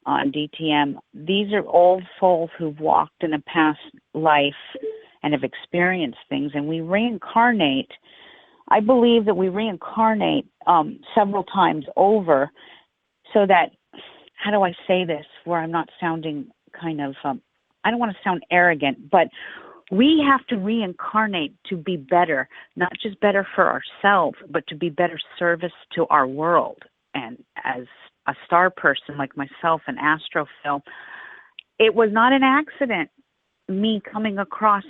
on D.T.M. These are old souls who've walked in a past life and have experienced things, and we reincarnate. I believe that we reincarnate several times over so that, how do I say this where I'm not sounding kind of, I don't want to sound arrogant, but we have to reincarnate to be better, not just better for ourselves, but to be better service to our world. And as a star person like myself, an astrophil, it was not an accident, me coming across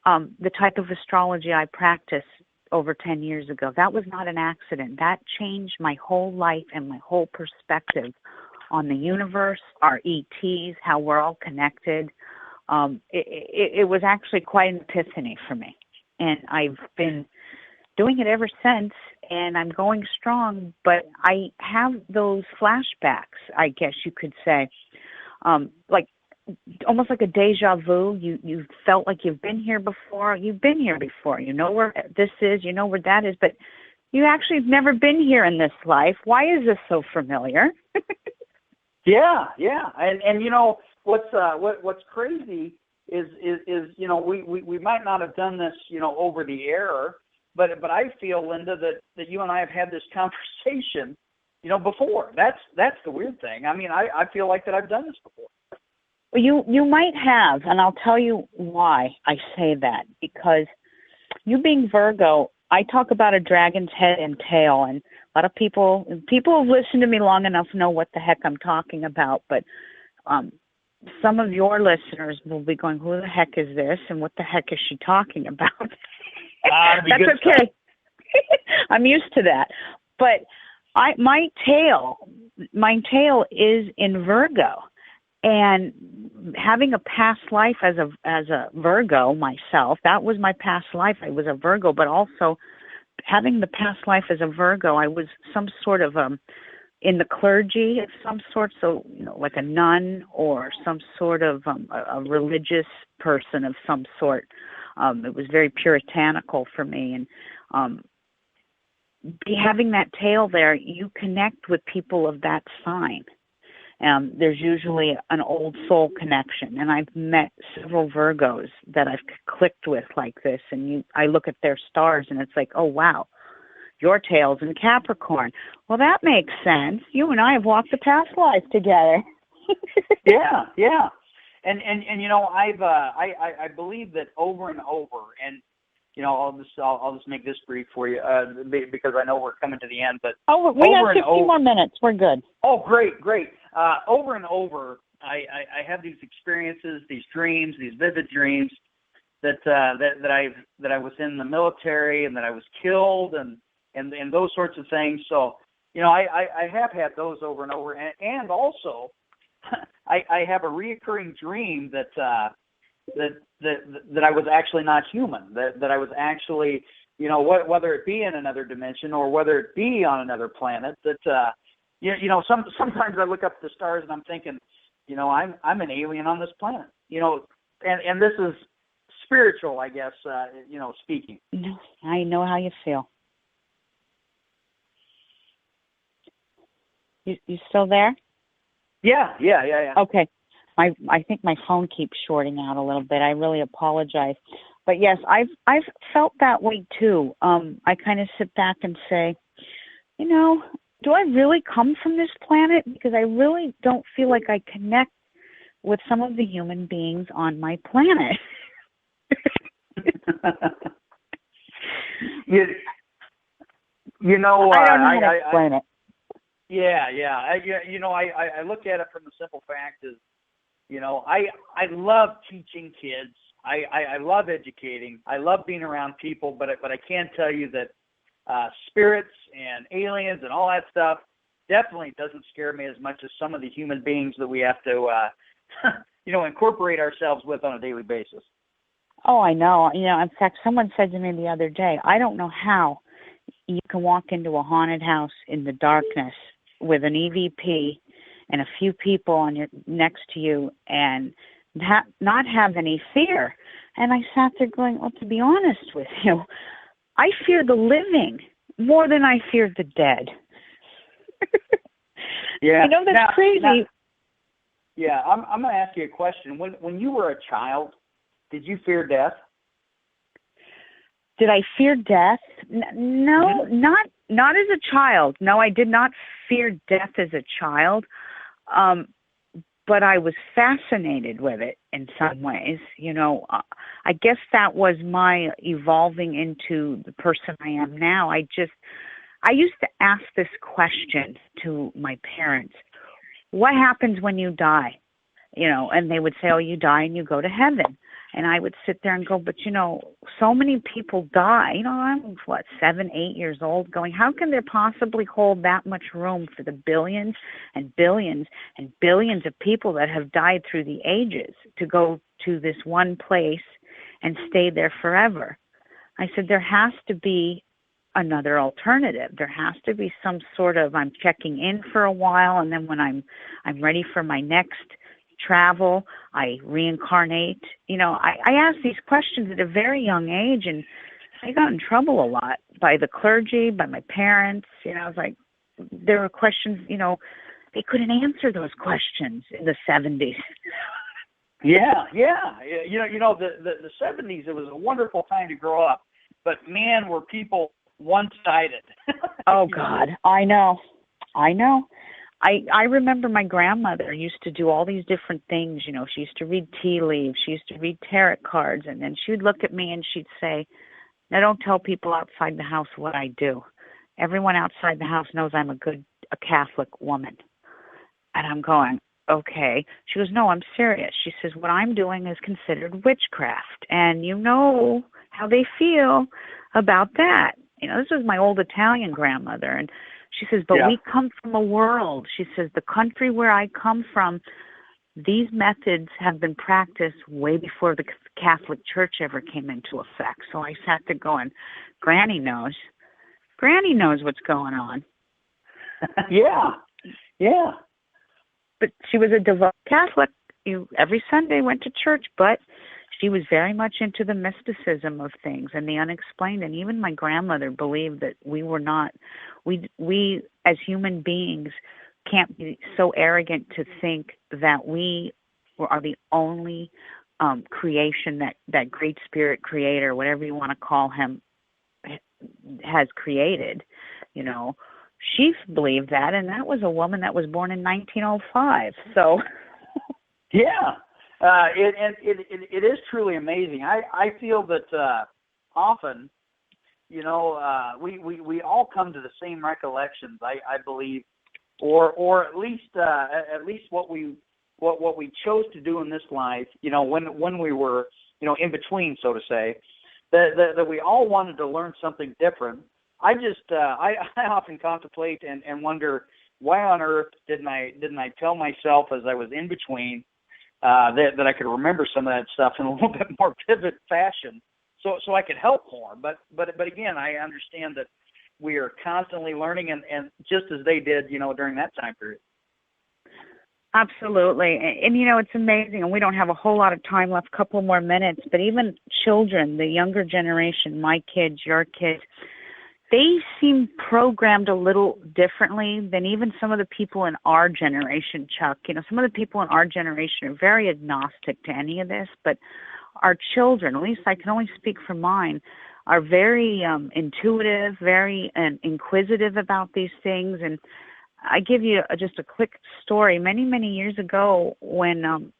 the type of astrology I practice over 10 years ago. That was not an accident. That changed my whole life and my whole perspective on the universe, our ETs, how we're all connected. It was actually quite an epiphany for me. And I've been doing it ever since, and I'm going strong, but I have those flashbacks, I guess you could say, like almost like a deja vu. You felt like you've been here before. You've been here before. You know where this is. You know where that is. But you actually have never been here in this life. Why is this so familiar? Yeah. And you know what's crazy is you know we might not have done this over the air, but I feel, Linda, that you and I have had this conversation before. That's the weird thing. I mean, I feel like that I've done this before. Well, you might have, and I'll tell you why I say that. Because you being Virgo, I talk about a dragon's head and tail, and a lot of people who've listened to me long enough know what the heck I'm talking about. But some of your listeners will be going, "Who the heck is this? And what the heck is she talking about?" That's okay. I'm used to that. But my tail is in Virgo. And having a past life as a Virgo myself, that was my past life. I was a Virgo, but also having the past life as a Virgo, I was some sort of in the clergy of some sort, so like a nun or some sort of a religious person of some sort. It was very puritanical for me, and having that tail there, you connect with people of that sign. There's usually an old soul connection, and I've met several Virgos that I've clicked with like this, and I look at their stars, and it's like, oh, wow, your tail's in Capricorn. Well, that makes sense. You and I have walked the past life together. Yeah. And I believe that over and over, and I'll just make this brief for you because I know we're coming to the end. But we have 15 more minutes. We're good. Oh, great. Over and over, I have these experiences, these dreams, these vivid dreams that I was in the military and that I was killed and those sorts of things. So I have had those over and over, and also I have a reoccurring dream that I was actually not human, that I was actually, whether it be in another dimension or whether it be on another planet, that, sometimes I look up at the stars and I'm thinking, I'm an alien on this planet, and this is spiritual, I guess, speaking. I know how you feel. You still there? Yeah. Okay. I think my phone keeps shorting out a little bit. I really apologize. But yes, I've felt that way too. I kind of sit back and say, do I really come from this planet? Because I really don't feel like I connect with some of the human beings on my planet. I don't know how to explain it. Yeah. I look at it from the simple fact is, I love teaching kids. I love educating. I love being around people, but I can tell you that spirits and aliens and all that stuff definitely doesn't scare me as much as some of the human beings that we have to, incorporate ourselves with on a daily basis. Oh, I know. In fact, someone said to me the other day, I don't know how you can walk into a haunted house in the darkness with an EVP and a few people next to you and not have any fear. And I sat there going, well, to be honest with you, I fear the living more than I fear the dead. Yeah. That's crazy. Yeah, I'm going to ask you a question. When you were a child, did you fear death? Did I fear death? No, Mm-hmm. not as a child. No, I did not fear death as a child. Um, but I was fascinated with it in some ways. I guess that was my evolving into the person I am now. I used to ask this question to my parents: what happens when you die? And they would say, oh, you die and you go to heaven. And I would sit there and go, but so many people die. I'm 7, 8 years old, going, how can there possibly hold that much room for the billions and billions and billions of people that have died through the ages to go to this one place and stay there forever? I said, there has to be another alternative. There has to be some sort of, I'm checking in for a while, and then when I'm ready for my next travel, I reincarnate. I asked these questions at a very young age, and I got in trouble a lot by the clergy, by my parents. I was like, there were questions, they couldn't answer those questions in the 70s. Yeah, yeah. The 70s, it was a wonderful time to grow up, but man, were people one-sided. Oh God, I know. I remember my grandmother used to do all these different things. She used to read tea leaves. She used to read tarot cards. And then she would look at me and she'd say, now don't tell people outside the house what I do. Everyone outside the house knows I'm a Catholic woman. And I'm going, okay. She goes, no, I'm serious. She says, what I'm doing is considered witchcraft. And you know how they feel about that. This was my old Italian grandmother. And she says, but we come from a world. She says, the country where I come from, these methods have been practiced way before the Catholic Church ever came into effect. So I sat there going, Granny knows. Granny knows what's going on. Yeah. But she was a devout Catholic. Every Sunday went to church, but she was very much into the mysticism of things and the unexplained. And even my grandmother believed that we as human beings can't be so arrogant to think that we are the only creation that Great Spirit Creator, whatever you want to call him, has created. She believed that, and that was a woman that was born in 1905. So, yeah. It is truly amazing. I feel that often, we all come to the same recollections. I believe, or at least what we chose to do in this life. When we were in between, so to say, that we all wanted to learn something different. I often contemplate and wonder, why on earth didn't I tell myself as I was in between that I could remember some of that stuff in a little bit more vivid fashion, so I could help more. But again, I understand that we are constantly learning, and just as they did, during that time period. Absolutely. And it's amazing, and we don't have a whole lot of time left, couple more minutes, but even children, the younger generation, my kids, your kids, they seem programmed a little differently than even some of the people in our generation, Chuck. Some of the people in our generation are very agnostic to any of this, but our children, at least I can only speak for mine, are very intuitive, very inquisitive about these things. And I give you just a quick story. Many, many years ago, when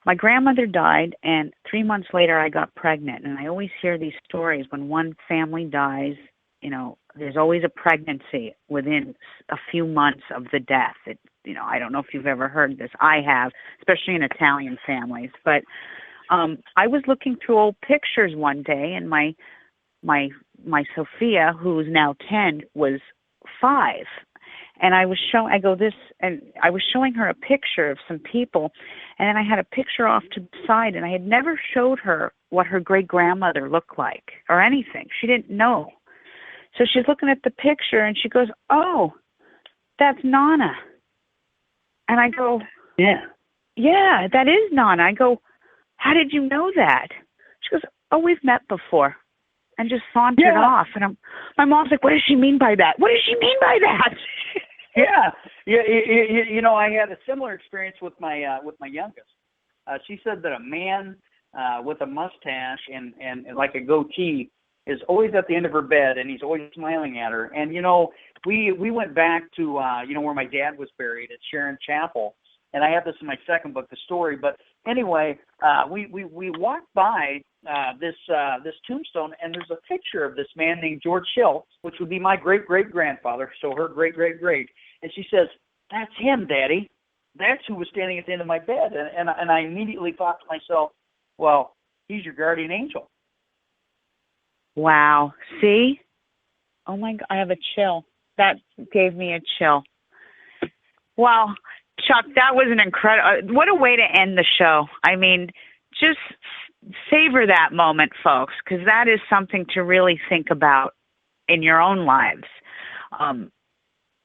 my grandmother died, and 3 months later I got pregnant. And I always hear these stories when one family dies, there's always a pregnancy within a few months of the death. I don't know if you've ever heard this. I have, especially in Italian families. But I was looking through old pictures one day, and my Sophia, who's now 10, was 5. And I was showing her a picture of some people, and then I had a picture off to the side, and I had never showed her what her great-grandmother looked like or anything. She didn't know. So she's looking at the picture, and she goes, oh, that's Nana. And I go, yeah, that is Nana. I go, how did you know that? She goes, oh, we've met before. And just sauntered off. And my mom's like, what does she mean by that? What does she mean by that? Yeah, I had a similar experience with my youngest. She said that a man with a mustache and like a goatee is always at the end of her bed, and he's always smiling at her. And we went back to where my dad was buried at Sharon Chapel, and I have this in my second book, the story. But anyway, we walked by this tombstone, and there's a picture of this man named George Hill, which would be my great great grandfather, so her great great great. And she says, "That's him, Daddy. That's who was standing at the end of my bed." And I immediately thought to myself, well, he's your guardian angel. Wow. See? Oh my God, I have a chill. That gave me a chill. Well, Chuck, that was an incredible, what a way to end the show. I mean, just savor that moment, folks, because that is something to really think about in your own lives,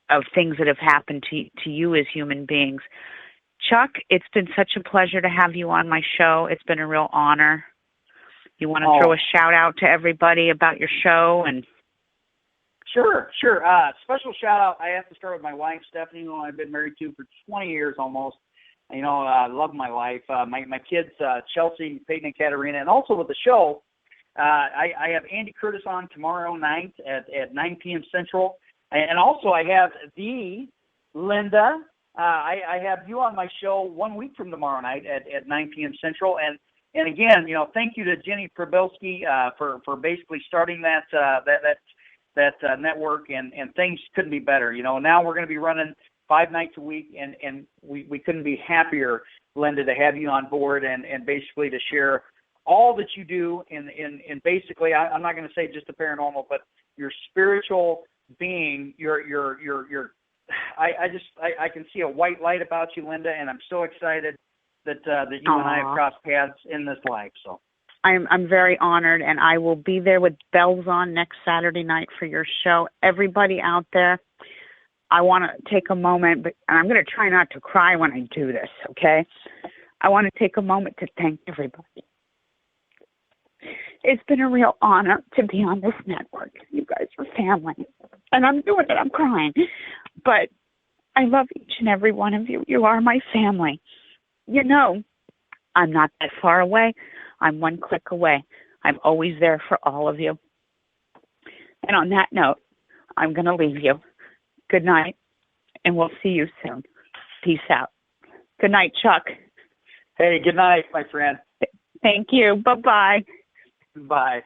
of things that have happened to you as human beings. Chuck, it's been such a pleasure to have you on my show. It's been a real honor. You want to throw a shout out to everybody about your show? And Sure. Special shout out. I have to start with my wife, Stephanie, who I've been married to for 20 years almost. I love my wife. My kids, Chelsea, Peyton, and Katerina, and also with the show, I have Andy Curtis on tomorrow night at 9 p.m. Central. And also I have Linda. I have you on my show 1 week from tomorrow night at 9 p.m. Central. And again, thank you to Jenny Probelski for basically starting that network, and things couldn't be better. Now we're going to be running 5 nights a week, and we couldn't be happier, Linda, to have you on board and basically to share all that you do in basically, I'm not going to say just the paranormal, but your spiritual being, I can see a white light about you, Linda, and I'm so excited that you and I have crossed paths in this life. So I'm very honored, and I will be there with bells on next Saturday night for your show. Everybody out there, I want to take a moment, and I'm going to try not to cry when I do this, okay? I want to take a moment to thank everybody. It's been a real honor to be on this network. You guys are family. And I'm doing it. I'm crying. But I love each and every one of you. You are my family. I'm not that far away. I'm 1 click away. I'm always there for all of you. And on that note, I'm going to leave you. Good night, and we'll see you soon. Peace out. Good night, Chuck. Hey, good night, my friend. Thank you. Bye-bye. Bye.